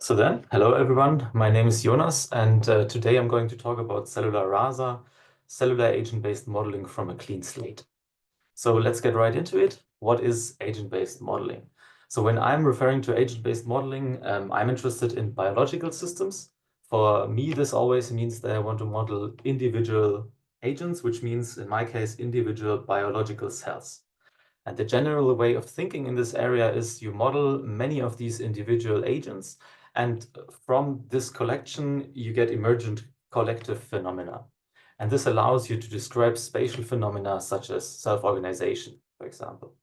Hello everyone. My name is Jonas, and today I'm going to talk about cellular rasa, cellular agent-based modeling from a clean slate. So let's get right into it. What is agent-based modeling? So when I'm referring to agent-based modeling, I'm interested in biological systems. For me, this always means that I want to model individual agents, which means in my case, individual biological cells. And the general way of thinking in this area is you model many of these individual agents, and from this collection, you get emergent collective phenomena. And this allows you to describe spatial phenomena such as self-organization, for example.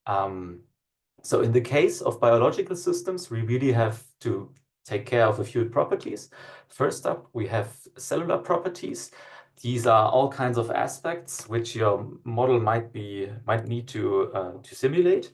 So in the case of biological systems, we really have to take care of a few properties. First up, we have cellular properties. These are all kinds of aspects which your model might need to simulate.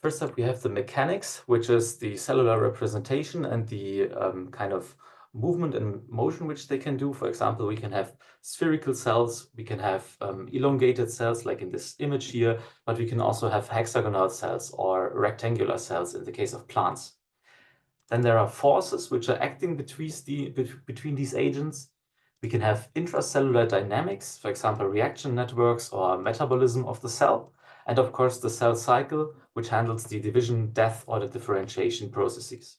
First up, we have the mechanics, which is the cellular representation and the kind of movement and motion which they can do. For example, we can have spherical cells, we can have elongated cells like in this image here, but we can also have hexagonal cells or rectangular cells in the case of plants. Then there are forces which are acting between these agents. We can have intracellular dynamics, for example, reaction networks or metabolism of the cell. And of course, the cell cycle, which handles the division, death, or the differentiation processes.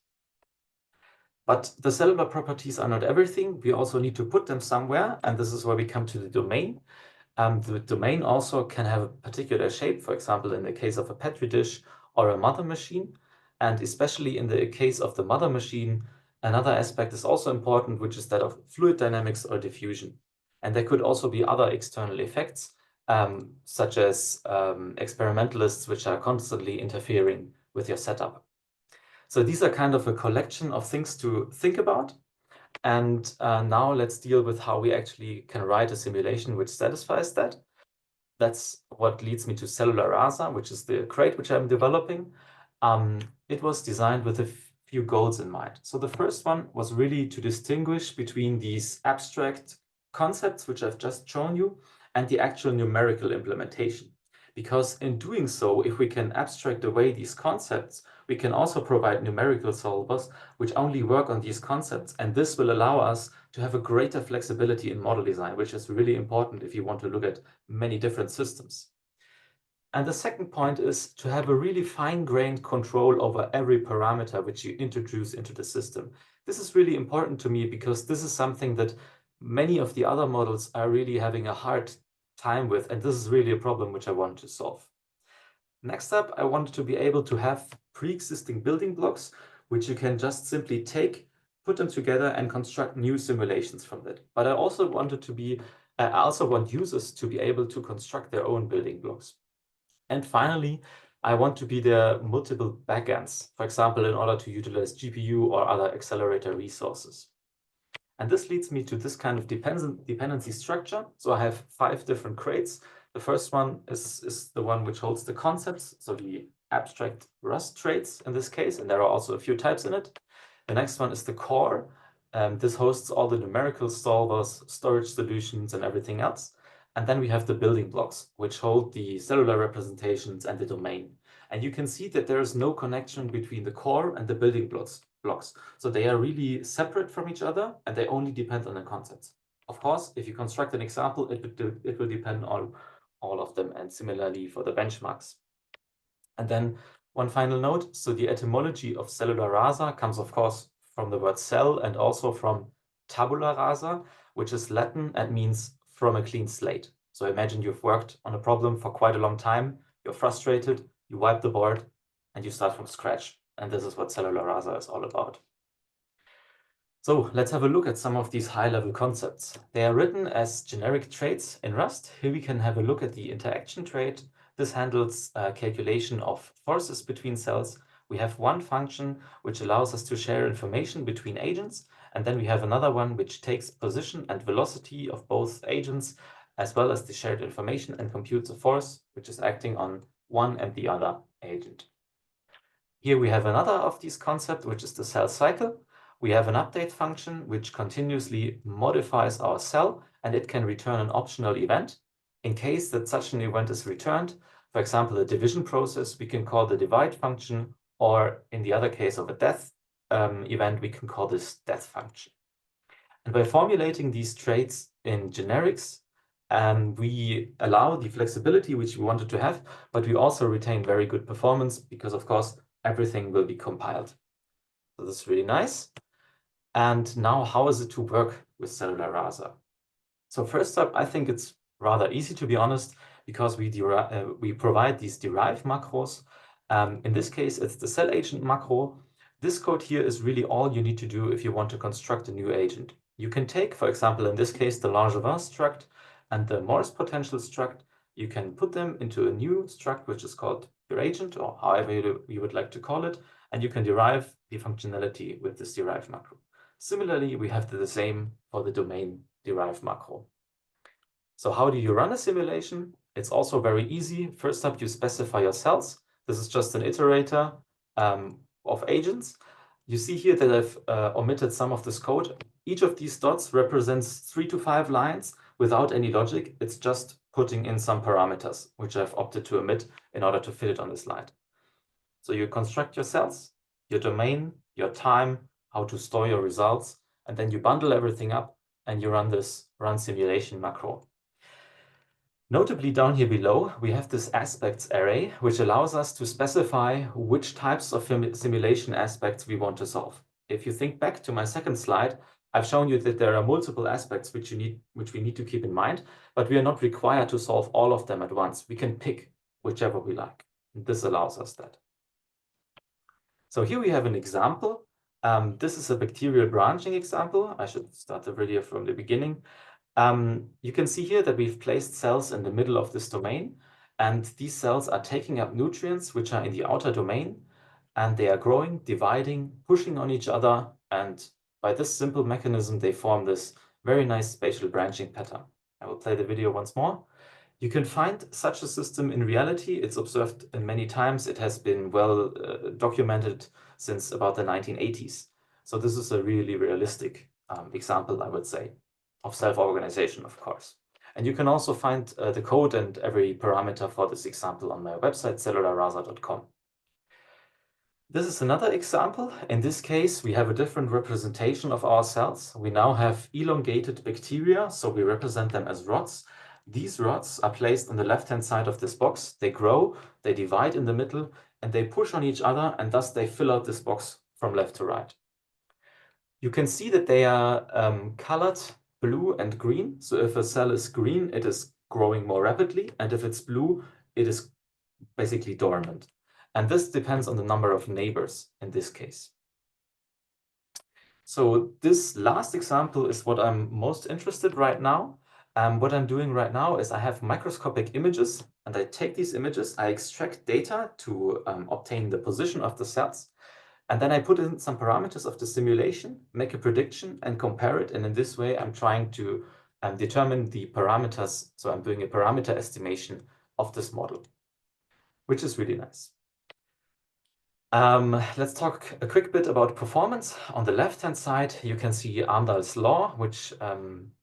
But the cellular properties are not everything. We also need to put them somewhere, and this is where we come to the domain. The domain also can have a particular shape, for example, in the case of a Petri dish or a mother machine. And especially in the case of the mother machine, another aspect is also important, which is that of fluid dynamics or diffusion. And there could also be other external effects, such as experimentalists, which are constantly interfering with your setup. So these are kind of a collection of things to think about. And now let's deal with how we actually can write a simulation which satisfies that. That's what leads me to cellular rasa, which is the crate which I'm developing. It was designed with a few goals in mind. So the first one was really to distinguish between these abstract concepts, which I've just shown you, and the actual numerical implementation. Because in doing so, if we can abstract away these concepts, we can also provide numerical solvers which only work on these concepts. And this will allow us to have a greater flexibility in model design, which is really important if you want to look at many different systems. And the second point is to have a really fine-grained control over every parameter which you introduce into the system. This is really important to me because this is something that many of the other models are really having a hard time with, and this is really a problem which I want to solve. Next up, I wanted to be able to have pre-existing building blocks, which you can just simply take, put them together and construct new simulations from that. But I also want users to be able to construct their own building blocks. And finally, I want to be there multiple backends, for example, in order to utilize GPU or other accelerator resources. And this leads me to this kind of dependency structure. So I have 5 different crates. The first one is the one which holds the concepts, so the abstract Rust traits in this case, and there are also a few types in it. The next one is the core. This hosts all the numerical solvers, storage solutions, and everything else. And then we have the building blocks, which hold the cellular representations and the domain. And you can see that there is no connection between the core and the building blocks. So they are really separate from each other, and they only depend on the concepts. Of course, if you construct an example, it will depend on all of them, and similarly for the benchmarks. And then one final note, so the etymology of cellular rasa comes, of course, from the word cell and also from tabula rasa, which is Latin and means from a clean slate. So imagine you've worked on a problem for quite a long time, you're frustrated, you wipe the board, and you start from scratch. And this is what cellular rasa is all about. So let's have a look at some of these high-level concepts. They are written as generic traits in Rust. Here we can have a look at the interaction trait. This handles calculation of forces between cells. We have one function which allows us to share information between agents. And then we have another one which takes position and velocity of both agents, as well as the shared information, and computes a force which is acting on one and the other agent. Here we have another of these concepts, which is the cell cycle. We have an update function which continuously modifies our cell, and it can return an optional event. In case that such an event is returned, for example, a division process, we can call the divide function, or in the other case of a death, event, we can call this death function. And by formulating these traits in generics, we allow the flexibility which we wanted to have, but we also retain very good performance because, of course, everything will be compiled. So this is really nice. And now, how is it to work with cellular rasa? So first up, I think it's rather easy, to be honest, because we provide these derive macros. In this case, it's the cell agent macro. This code here is really all you need to do if you want to construct a new agent. You can take, for example, in this case, the Langevin struct and the Morse potential struct. You can put them into a new struct, which is called your agent, or however you would like to call it, and you can derive the functionality with this derive macro. Similarly, we have the same for the domain derive macro. So how do you run a simulation? It's also very easy. First up, you specify your cells. This is just an iterator of agents. You see here that I've omitted some of this code. Each of these dots represents 3 to 5 lines without any logic. It's just putting in some parameters, which I've opted to omit in order to fit it on the slide. So you construct your cells, your domain, your time, how to store your results, and then you bundle everything up and you run this run simulation macro. Notably, down here below, we have this aspects array, which allows us to specify which types of simulation aspects we want to solve. If you think back to my second slide, I've shown you that there are multiple aspects which we need to keep in mind, but we are not required to solve all of them at once. We can pick whichever we like. This allows us that. So here we have an example. This is a bacterial branching example. I should start the video from the beginning. You can see here that we've placed cells in the middle of this domain, and these cells are taking up nutrients which are in the outer domain, and they are growing, dividing, pushing on each other, and by this simple mechanism, they form this very nice spatial branching pattern. I will play the video once more. You can find such a system in reality. It's observed many times. It has been well documented since about the 1980s. So this is a really realistic example, I would say, of self-organization, of course. And you can also find the code and every parameter for this example on my website, cellularrasa.com. This is another example. In this case, we have a different representation of our cells. We now have elongated bacteria, so we represent them as rods. These rods are placed on the left-hand side of this box. They grow, they divide in the middle, and they push on each other, and thus they fill out this box from left to right. You can see that they are colored blue and green. So if a cell is green, it is growing more rapidly, and if it's blue, it is basically dormant. And this depends on the number of neighbors in this case. So this last example is what I'm most interested right now. What I'm doing right now is I have microscopic images, and I take these images, I extract data to obtain the position of the cells, and then I put in some parameters of the simulation, make a prediction, and compare it. And in this way, I'm trying to determine the parameters. So I'm doing a parameter estimation of this model, which is really nice. Let's talk a quick bit about performance. On the left-hand side, you can see Amdahl's law, which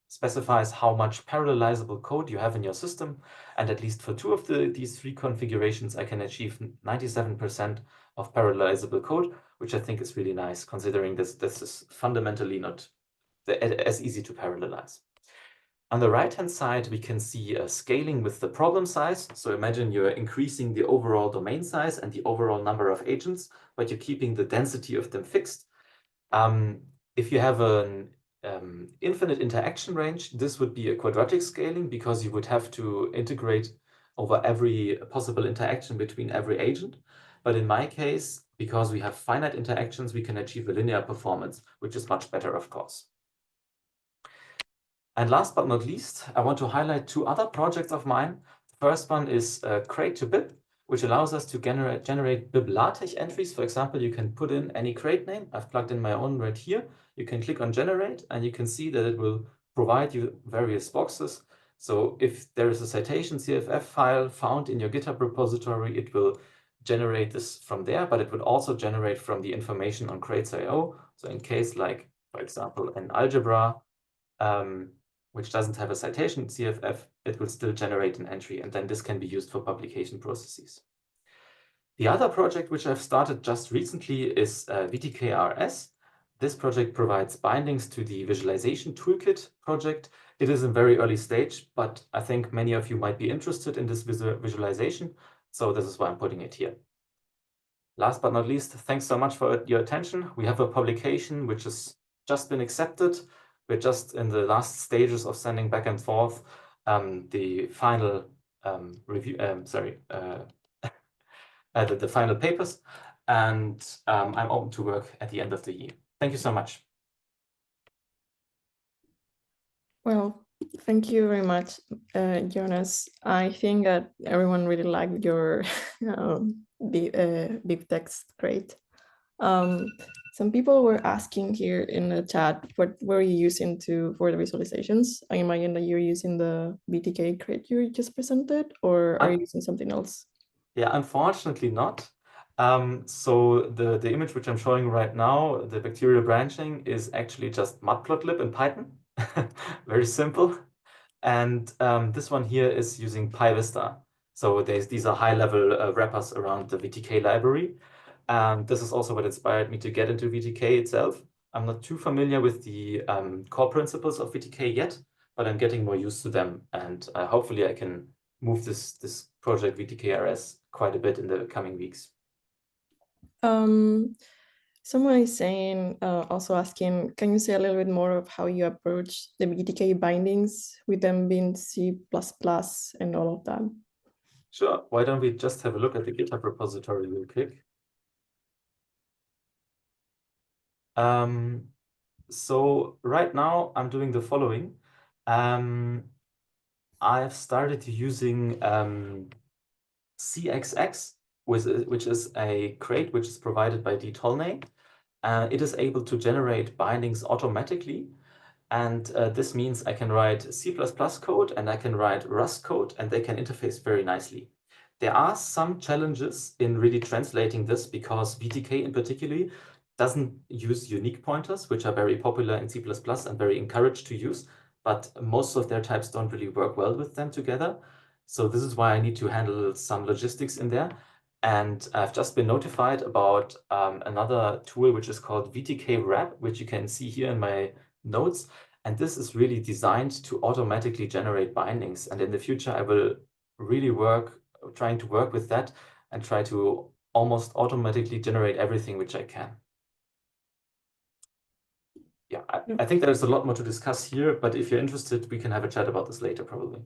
specifies how much parallelizable code you have in your system. And at least for two of these three configurations, I can achieve 97% of parallelizable code, which I think is really nice, considering this is fundamentally not as easy to parallelize. On the right-hand side, we can see scaling with the problem size. So imagine you're increasing the overall domain size and the overall number of agents, but you're keeping the density of them fixed. If you have an infinite interaction range, this would be a quadratic scaling because you would have to integrate over every possible interaction between every agent. But in my case, because we have finite interactions, we can achieve a linear performance, which is much better, of course. And last but not least, I want to highlight two other projects of mine. The first one is crate to bib, which allows us to generate bib LaTeX entries. For example, you can put in any crate name. I've plugged in my own right here. You can click on generate, and you can see that it will provide you various boxes. So if there is a citation CFF file found in your GitHub repository, it will generate this from there, but it would also generate from the information on crates.io. So in case like, for example, an algebra, which doesn't have a citation CFF, it will still generate an entry, and then this can be used for publication processes. The other project which I've started just recently is VTKRS. This project provides bindings to the visualization toolkit project. It is in very early stage, but I think many of you might be interested in this visualization. So this is why I'm putting it here. Last but not least, thanks so much for your attention. We have a publication which has just been accepted. We're just in the last stages of sending back and forth the final review, the final papers, and I'm open to work at the end of the year. Thank you so much. Well, thank you very much, Jonas. I think that everyone really liked your deep text. Great. Some people were asking here in the chat, what were you using for the visualizations? I imagine that you're using the BTK crate you just presented, or are you using something else? Yeah, unfortunately not. So the image which I'm showing right now, the bacterial branching, is actually just matplotlib in Python. Very simple. And this one here is using PyVista. So these are high-level wrappers around the VTK library. And this is also what inspired me to get into VTK itself. I'm not too familiar with the core principles of VTK yet, but I'm getting more used to them. And hopefully I can move this project VTKRS quite a bit in the coming weeks. Someone is saying, also asking, can you say a little bit more of how you approach the BTK bindings with them being C++ and all of that? Sure. Why don't we just have a look at the GitHub repository real quick? So right now I'm doing the following. I've started using CXX, which is a crate which is provided by dTolnay. It is able to generate bindings automatically. And this means I can write C++ code and I can write Rust code, and they can interface very nicely. There are some challenges in really translating this because BTK in particular doesn't use unique pointers, which are very popular in C++ and very encouraged to use, but most of their types don't really work well with them together. So this is why I need to handle some logistics in there. And I've just been notified about another tool, which is called VTK Wrap, which you can see here in my nodes. And this is really designed to automatically generate bindings. And in the future, I will really trying to work with that and try to almost automatically generate everything which I can. Yeah, I think there's a lot more to discuss here, but if you're interested, we can have a chat about this later, probably.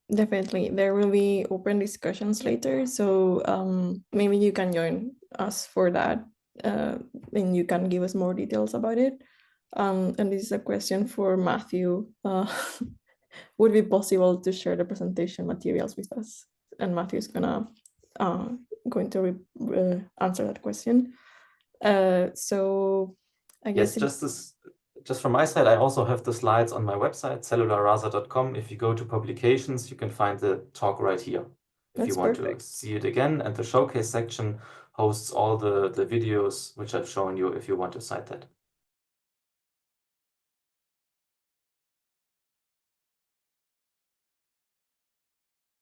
Definitely. There will be open discussions later. So maybe you can join us for that and you can give us more details about it. And this is a question for Matthew. Would it be possible to share the presentation materials with us? And Matthew is going to answer that question. So I guess just from my side, I also have the slides on my website, cellularrasa.com. If you go to publications, you can find the talk right here. If you want to see it again, and the showcase section hosts all the videos which I've shown you if you want to cite that.